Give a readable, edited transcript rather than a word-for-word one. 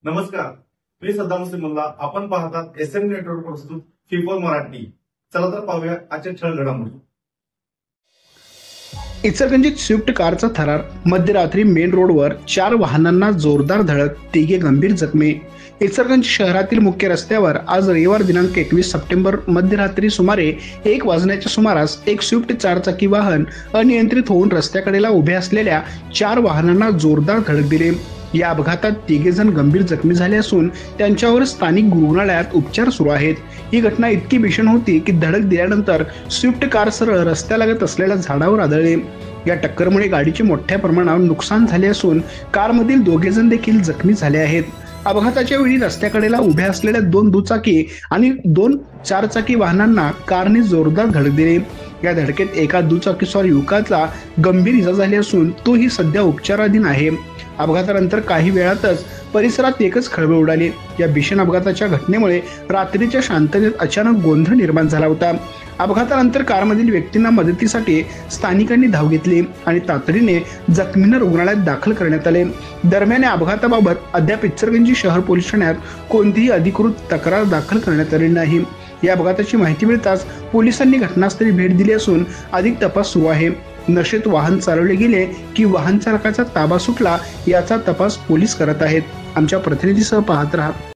नमस्कार, मी सद्दाम मुल्ला. आपण पाहतात एसएम नेटवर्क प्रस्तुत FIFO मराठी. चला तर पाहूया आजच्या ठळक घडामोडी. इचलकरंजीत स्विफ्ट कारचा थरार. मध्यरात्री मेन रोडवर 4 वाहनांना जोरदार धडक, तिघे गंभीर जखमी. इचलकरंजी शहरातील मुख्य रस्त्यावर आज रविवार दिनांक 21 सप्टेंबर मध्यरात्री सुमारे 1 वाजण्याच्या सुमारास एक स्विफ्ट 4 चाकी वाहन अनियंत्रित होऊन रस्त्याकडेला उभ्या असलेल्या 4 वाहनांना जोरदार धडक दिली. या अपघातात 3 जण गंभीर जखमी झाले असून त्यांच्यावर स्थानिक रुग्णालयात उपचार सुरू आहेत. ही घटना इतकी भीषण होती की धडक दिल्यानंतर स्विफ्ट कार सरळ रस्त्यालगत असलेल्या झाडावर आदळली. या टक्करमुळे गाडीचे मोठ्या प्रमाणावर नुकसान झाले असून कारमधील 2 जण देखील जखमी झाले आहेत. अपघाताच्या वेळी रस्त्याकडेला उभ्या असलेल्या 2 दुचाकी आणि 2 4-चाकी वाहनांना कारने जोरदार धडक दिली. या धडकेत एका दुचाकीस्वार युवकाला गंभीर इजा झाली असून तोही सध्या उपचाराधीन आहे. अपघातानंतर काही वेळातच परिसरात एकच खळबळ उडाली. या भीषण अपघाताच्या घटनेमुळे रात्रीच्या शांततेत अचानक गोंधळ निर्माण झाला होता. अपघातानंतर कारमधील व्यक्तींना मदतीसाठी स्थानिकांनी धाव घेतली आणि तातडीने जखमींना रुग्णालयात दाखल करण्यात आले. दरम्यान या अपघाताबाबत अद्याप इचलकरंजी शहर पोलीस ठाण्यात कोणतीही अधिकृत तक्रार दाखल करण्यात आली नाही. या अपघाताची माहिती मिळताच पोलिसांनी घटनास्थळी भेट दिली असून अधिक तपास सुरू आहे. नशेत वाहन चालवले गेले की वाहन चालकाचा ताबा सुटला याचा तपास पोलीस करत आहेत. आमच्या प्रतिनिधीसह पाहत रहा.